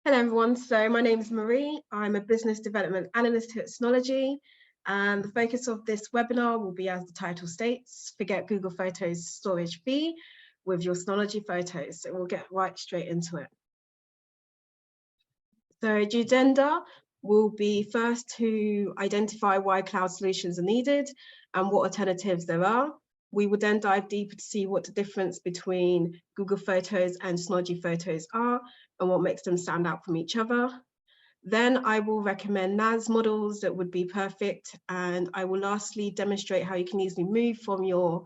Hello everyone, so my name is Marie. I'm a business development analyst here at Synology, and the focus of this webinar will be, as the title states, forget Google Photos storage fee with your Synology Photos. So we'll get right straight into it. So the agenda will be first to identify why cloud solutions are needed and what alternatives there are. We will then dive deeper to see what the difference between Google Photos and Synology Photos are and what makes them stand out from each other. Then I will recommend NAS models that would be perfect. And I will lastly demonstrate how you can easily move from your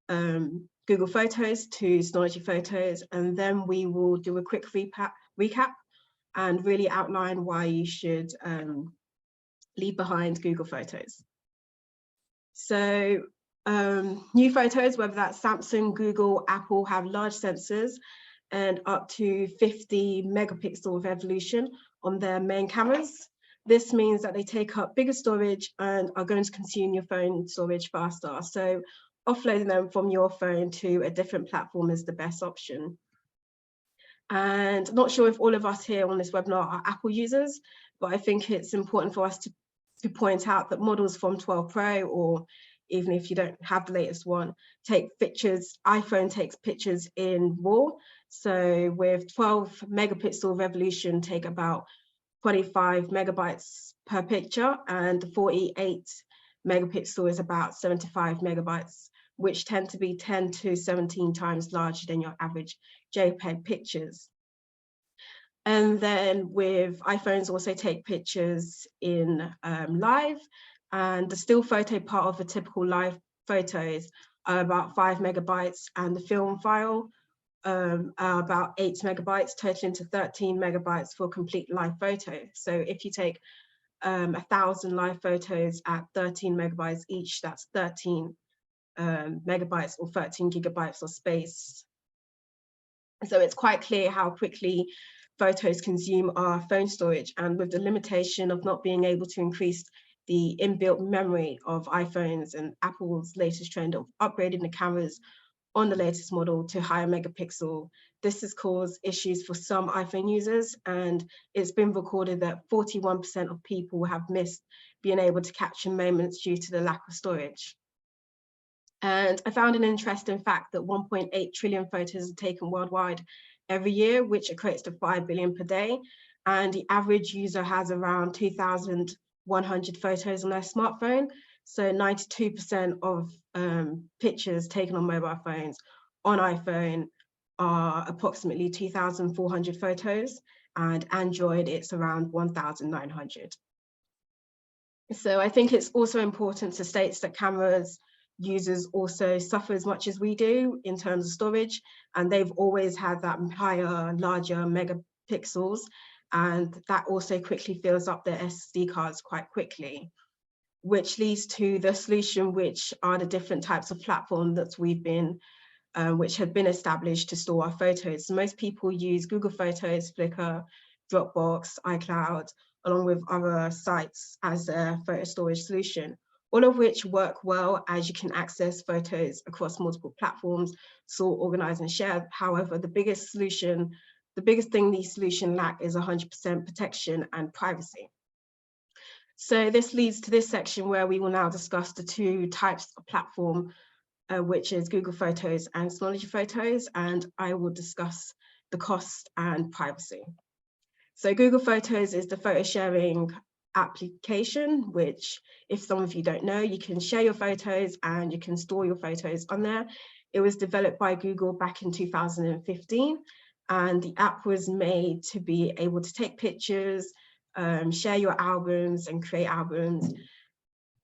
Google Photos to Synology Photos. And then we will do a quick recap and really outline why you should leave behind Google Photos. So new photos, whether that's Samsung, Google, Apple, have large sensors and up to 50 megapixel of resolution on their main cameras. This means that they take up bigger storage and are going to consume your phone storage faster. So offloading them from your phone to a different platform is the best option. And I'm not sure if all of us here on this webinar are Apple users, but I think it's important for us to point out that models from 12 Pro, or even if you don't have the latest one, take pictures. iPhone takes pictures in RAW. So with 12 megapixel resolution, take about 25 megabytes per picture, and the 48 megapixel is about 75 megabytes, which tend to be 10 to 17 times larger than your average JPEG pictures. And then with iPhones also take pictures in live, and the still photo part of a typical live photos are about 5 megabytes, and the film file are about 8 megabytes, totaling to 13 megabytes for a complete live photo. So if you take 1,000 live photos at 13 megabytes each, that's 13 megabytes or 13 gigabytes of space. So it's quite clear how quickly photos consume our phone storage, and with the limitation of not being able to increase the inbuilt memory of iPhones and Apple's latest trend of upgrading the cameras on the latest model to higher megapixel, this has caused issues for some iPhone users, and it's been recorded that 41% of people have missed being able to capture moments due to the lack of storage. And I found an interesting fact that 1.8 trillion photos are taken worldwide every year, which equates to 5 billion per day. And the average user has around 2,100 photos on their smartphone. So 92% of pictures taken on mobile phones on iPhone are approximately 2,400 photos, and Android, it's around 1,900. So I think it's also important to state that cameras users also suffer as much as we do in terms of storage, and they've always had that higher, larger megapixels, and that also quickly fills up their SD cards quite quickly, which leads to the solution, which are the different types of platform that we've been, which have been established to store our photos. So most people use Google Photos, Flickr, Dropbox, iCloud, along with other sites as a photo storage solution, all of which work well as you can access photos across multiple platforms, sort, organize, and share. However, the biggest thing these solutions lack is 100% protection and privacy. So this leads to this section where we will now discuss the two types of platform, which is Google Photos and Synology Photos, and I will discuss the cost and privacy. So Google Photos is the photo sharing application, which, if some of you don't know, you can share your photos and you can store your photos on there. It was developed by Google back in 2015, and the app was made to be able to take pictures, share your albums and create albums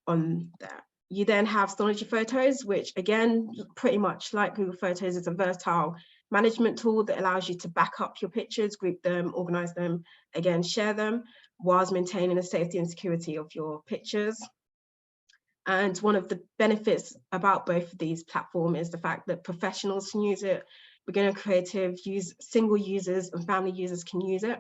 on there. You then have Synology Photos, which again, pretty much like Google Photos, is a versatile management tool that allows you to back up your pictures, group them, organize them, again, share them, whilst maintaining the safety and security of your pictures. And one of the benefits about both of these platforms is the fact that professionals can use it, beginner creative, single users and family users can use it.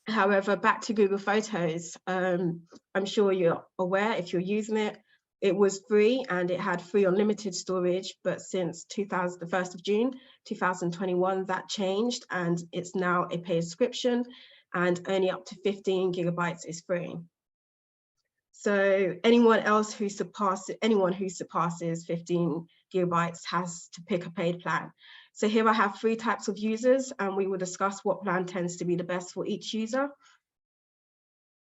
However, back to Google Photos, I'm sure you're aware, if you're using it, It was free and it had free unlimited storage, but since the 1st of June 2021, that changed and it's now a paid subscription and only up to 15 gigabytes is free. So anyone who surpasses 15 gigabytes has to pick a paid plan. So here I have 3 types of users and we will discuss what plan tends to be the best for each user.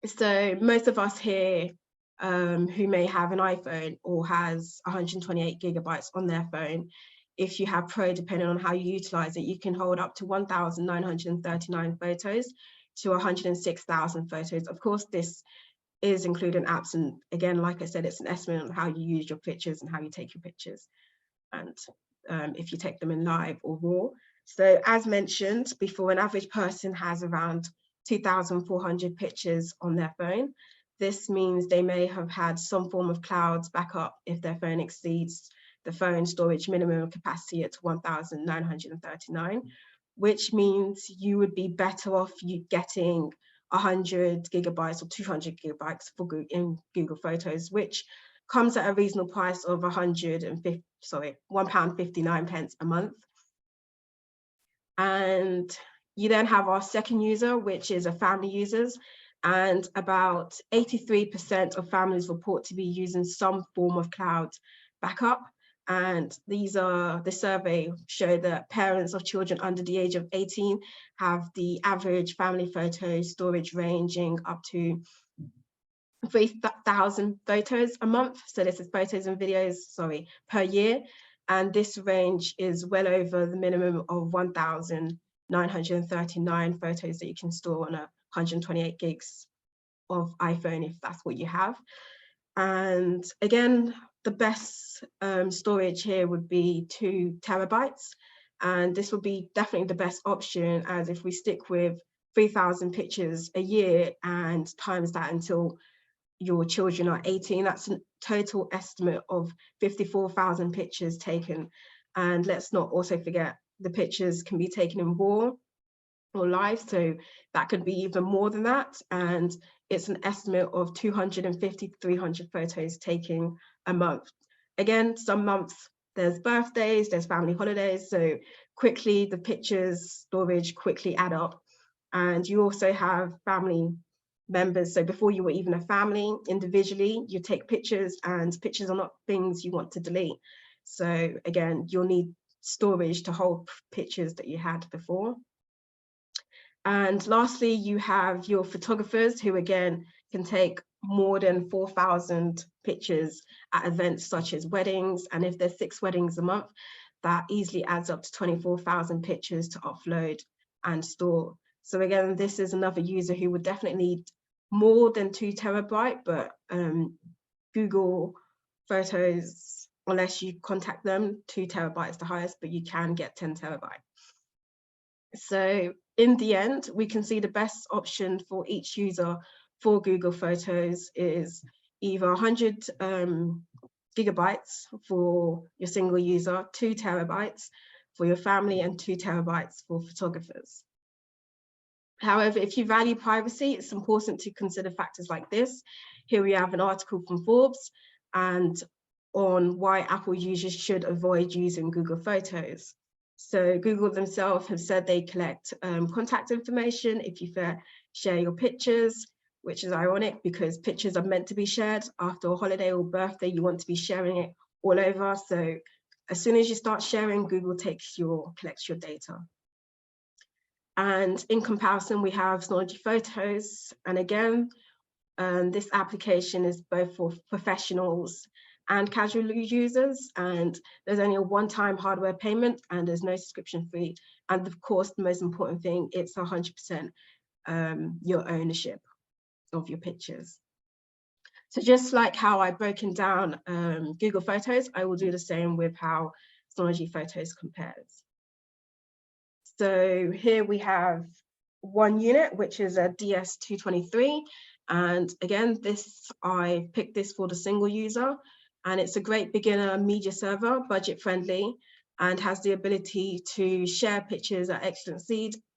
So most of us here who may have an iPhone or has 128 gigabytes on their phone, if you have Pro, depending on how you utilize it, you can hold up to 1,939 photos to 106,000 photos. Of course, this is including apps, and again, like I said, it's an estimate on how you use your pictures and how you take your pictures, and if you take them in live or raw. So as mentioned before, an average person has around 2,400 pictures on their phone. This means they may have had some form of clouds backup if their phone exceeds the phone storage minimum capacity at 1,939, which means you would be better off getting 100 gigabytes or 200 gigabytes for in Google Photos, which comes at a reasonable price of £1.59 a month. And you then have our second user, which is a family users, and about 83% of families report to be using some form of cloud backup. And the survey showed that parents of children under the age of 18 have the average family photo storage ranging up to 3,000 photos a month. So this is photos and videos, per year. And this range is well over the minimum of 1,939 photos that you can store on a 128 gigs of iPhone, if that's what you have. And again, the best storage here would be 2 terabytes. And this would be definitely the best option, as if we stick with 3,000 pictures a year and times that until your children are 18, that's a total estimate of 54,000 pictures taken. And let's not also forget the pictures can be taken in RAW or live, so that could be even more than that. And it's an estimate of 250 to 300 photos taken a month. Again, some months there's birthdays, there's family holidays, so quickly the pictures storage quickly add up. And you also have family members, so before you were even a family, individually you take pictures, and pictures are not things you want to delete. So again, you'll need storage to hold pictures that you had before. And lastly, you have your photographers, who again can take more than 4,000 pictures at events such as weddings. And if there's 6 weddings a month, that easily adds up to 24,000 pictures to upload and store. So again, this is another user who would definitely need more than 2 terabyte, but Google Photos, unless you contact them, 2 terabytes the highest, but you can get 10 terabyte. So in the end, we can see the best option for each user for Google Photos is either 100 gigabytes for your single user, 2 terabytes for your family, and 2 terabytes for photographers. However, if you value privacy, it's important to consider factors like this. Here we have an article from Forbes and on why Apple users should avoid using Google Photos. So Google themselves have said they collect contact information if you share your pictures, which is ironic because pictures are meant to be shared. After a holiday or birthday, you want to be sharing it all over. So as soon as you start sharing, Google collects your data. And in comparison, we have Synology Photos. And again, this application is both for professionals and casual users, and there's only a one-time hardware payment and there's no subscription fee. And of course, the most important thing, it's 100% your ownership of your pictures. So just like how I've broken down Google Photos, I will do the same with how Synology Photos compares. So here we have one unit, which is a DS223. And again, I picked this for the single user, and it's a great beginner media server, budget friendly, and has the ability to share pictures at excellent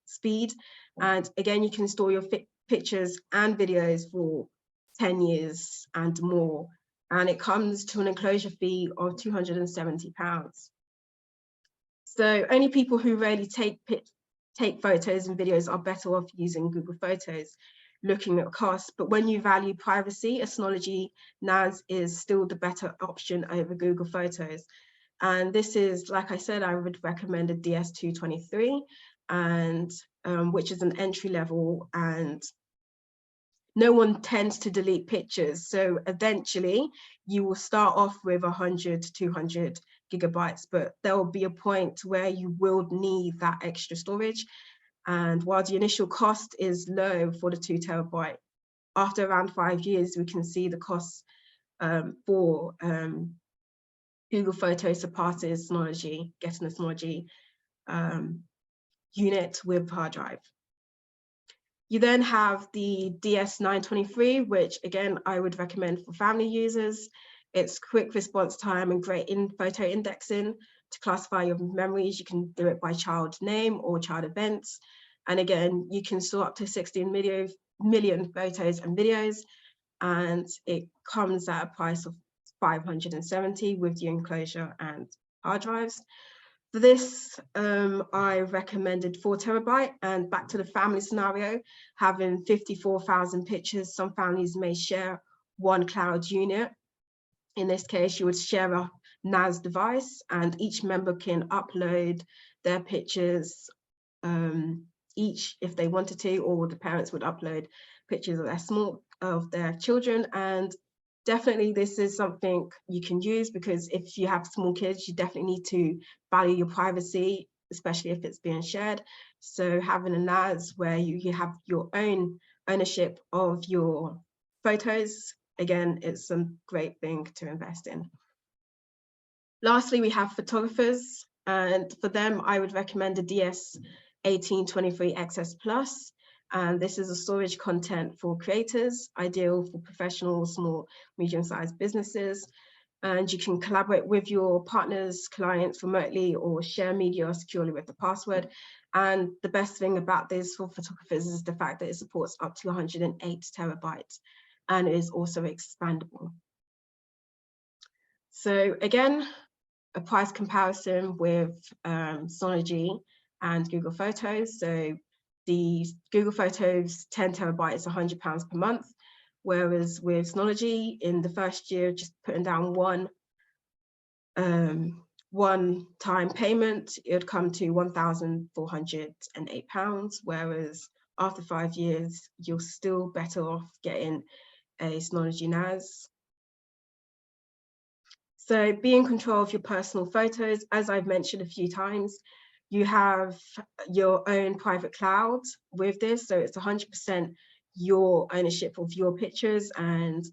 speed. And again, you can store your pictures and videos for 10 years and more. and it comes to an enclosure fee of £270. So only people who really take photos and videos are better off using Google Photos, looking at costs. But when you value privacy, a Synology NAS is still the better option over Google Photos. And this is, like I said, I would recommend a DS223, and which is an entry level, and no one tends to delete pictures. So eventually you will start off with 100 to 200 gigabytes, but there will be a point where you will need that extra storage. And while the initial cost is low for the 2 terabyte, after around 5 years, we can see the costs for Google Photos surpasses Synology, getting a Synology unit with hard drive. You then have the DS923, which again, I would recommend for family users. It's quick response time and great in photo indexing to classify your memories. You can do it by child name or child events. And again, you can store up to 16 million photos and videos, and it comes at a price of $570 with the enclosure and hard drives. For this, I recommended 4 terabyte, and back to the family scenario, having 54,000 pictures, some families may share one cloud unit. In this case, you would share a NAS device, and each member can upload their pictures each if they wanted to, or the parents would upload pictures of their children. And definitely this is something you can use, because if you have small kids, you definitely need to value your privacy, especially if it's being shared. So having a NAS where you have your own ownership of your photos, again, it's a great thing to invest in. Lastly, we have photographers, and for them, I would recommend a DS1823 XS Plus. And this is a storage content for creators, ideal for professional, small, medium-sized businesses. And you can collaborate with your partners, clients remotely, or share media securely with the password. And the best thing about this for photographers is the fact that it supports up to 108 terabytes and is also expandable. So again, a price comparison with Synology and Google Photos. So the Google Photos 10 terabytes is £100 per month, whereas with Synology, in the first year, just putting down one-time payment, it would come to £1,408, whereas after 5 years, you're still better off getting a Synology NAS. So be in control of your personal photos. As I've mentioned a few times, you have your own private cloud with this. So it's 100% your ownership of your pictures, and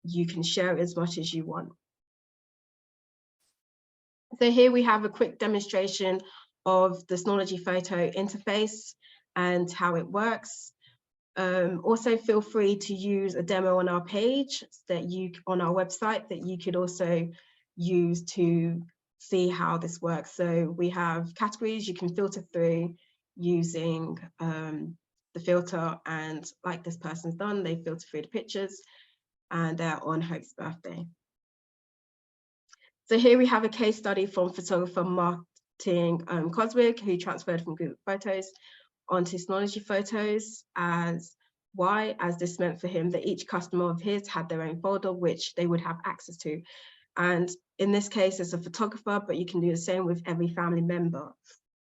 you can share as much as you want. So here we have a quick demonstration of the Synology Photo interface and how it works. Also feel free to use a demo on our page on our website that you could also use to see how this works. So we have categories you can filter through using the filter, and like this person's done, they filter through the pictures and they're on Hope's birthday. So here we have a case study from photographer Martin Coswig, who transferred from Google Photos onto Synology Photos. As this meant for him that each customer of his had their own folder which they would have access to. And in this case, as a photographer, but you can do the same with every family member.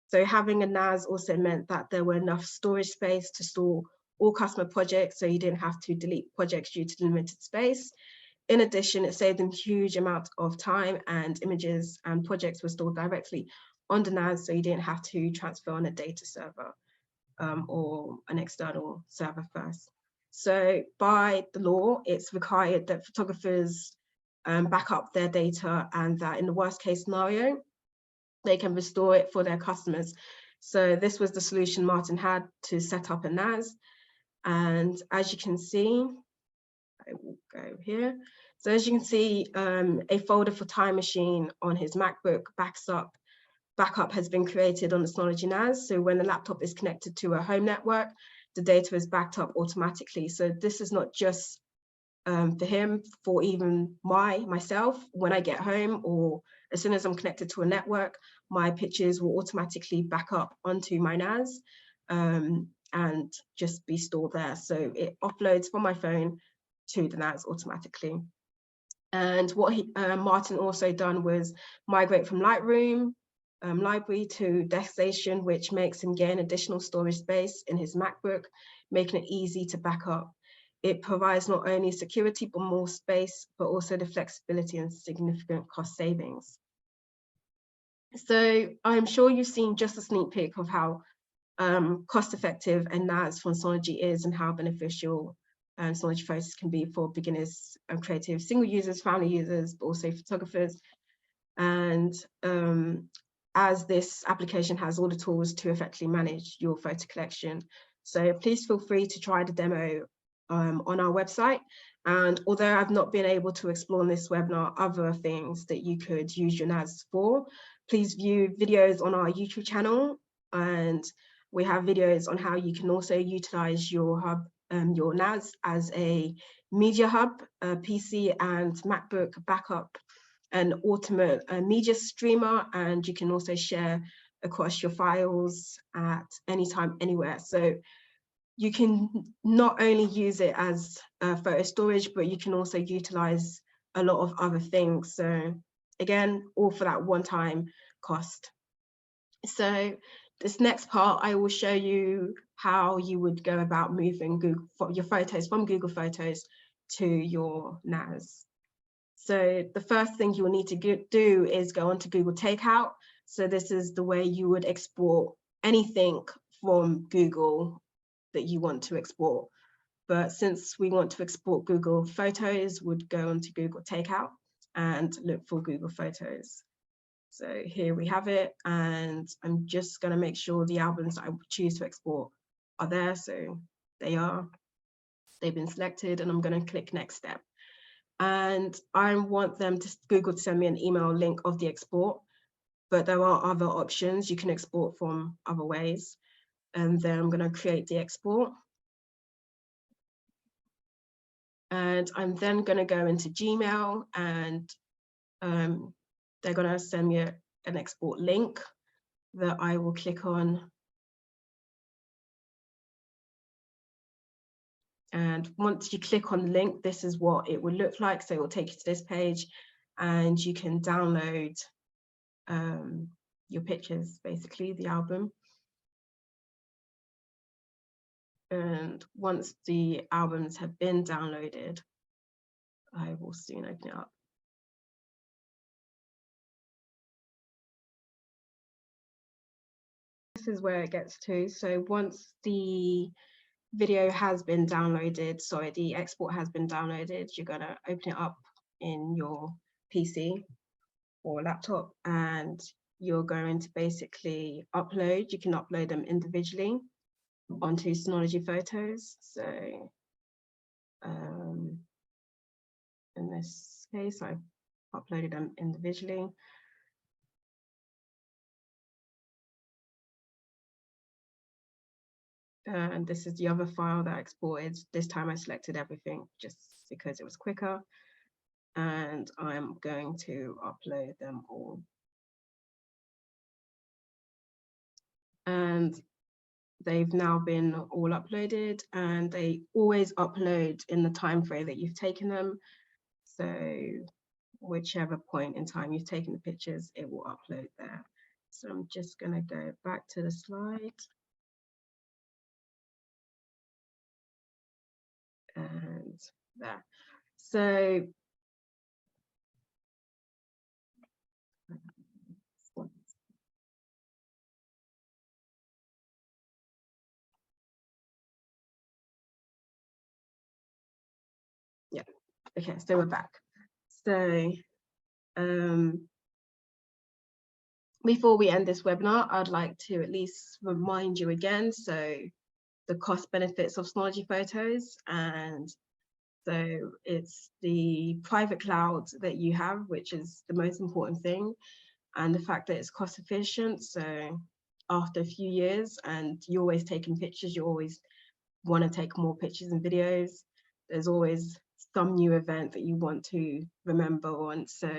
So having a NAS also meant that there were enough storage space to store all customer projects, so you didn't have to delete projects due to limited space. In addition, it saved them huge amounts of time, and images and projects were stored directly on the NAS, so you didn't have to transfer on a data server or an external server first. So by the law, it's required that photographers back up their data, and that in the worst case scenario, they can restore it for their customers. So this was the solution Martin had to set up a NAS. And as you can see, I will go here. So as you can see, a folder for Time Machine on his MacBook backup has been created on the Synology NAS. So when the laptop is connected to a home network, the data is backed up automatically. So this is not just for him, for even myself, when I get home or as soon as I'm connected to a network, my pictures will automatically back up onto my NAS and just be stored there. So it offloads from my phone to the NAS automatically. And what Martin also done was migrate from Lightroom library to DeskStation, which makes him gain additional storage space in his MacBook, making it easy to back up. It provides not only security, but more space, but also the flexibility and significant cost savings. So I'm sure you've seen just a sneak peek of how cost-effective and NAS from Synology is and how beneficial Synology Photos can be for beginners and creative single users, family users, but also photographers. And as this application has all the tools to effectively manage your photo collection. So please feel free to try the demo on our website. And although I've not been able to explore in this webinar other things that you could use your NAS for, please view videos on our YouTube channel. And we have videos on how you can also utilize your hub, your NAS as a media hub, PC and MacBook backup and ultimate media streamer, and you can also share across your files at any time, anywhere. So you can not only use it as photo storage, but you can also utilize a lot of other things. So again, all for that one-time cost. So this next part, I will show you how you would go about moving your photos from Google Photos to your NAS. So the first thing you will need to do is go onto Google Takeout. So this is the way you would export anything from Google that you want to export. But since we want to export Google Photos, would go onto Google Takeout and look for Google Photos. So here we have it, and I'm just going to make sure the albums I choose to export are there. So they are, they've been selected, and I'm going to click next step. And I want them to Google to send me an email link of the export, but there are other options. You can export from other ways. And then I'm going to create the export. And I'm then going to go into Gmail, and they're going to send me an export link that I will click on. And once you click on the link, this is what it would look like. So it will take you to this page, and you can download your pictures, basically the album. And once the albums have been downloaded, I will soon open it up. This is where it gets to. So once the video has been downloaded, sorry, the export has been downloaded, you're going to open it up in your PC or laptop, and you're going to basically upload. You can upload them individually onto Synology Photos. So in this case, I've uploaded them individually. And this is the other file that I exported. This time I selected everything just because it was quicker. And I'm going to upload them all. And they've now been all uploaded, and they always upload in the time frame that you've taken them. So whichever point in time you've taken the pictures, it will upload there. So I'm just going to go back to the slide. And there. So yeah, okay, so we're back. So before we end this webinar, I'd like to at least remind you again, so the cost benefits of Synology Photos. And so it's the private cloud that you have, which is the most important thing, and the fact that it's cost efficient. So after a few years and you're always taking pictures, you always want to take more pictures and videos, there's always some new event that you want to remember on. So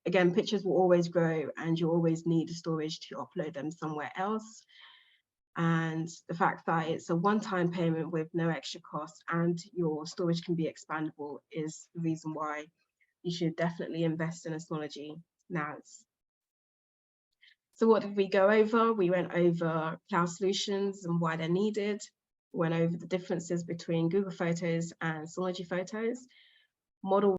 again, pictures will always grow and you always need storage to upload them somewhere else. And the fact that it's a one-time payment with no extra cost and your storage can be expandable is the reason why you should definitely invest in a Synology NAS. So what did we go over? We went over cloud solutions and why they're needed. We went over the differences between Google Photos and Synology Photos, model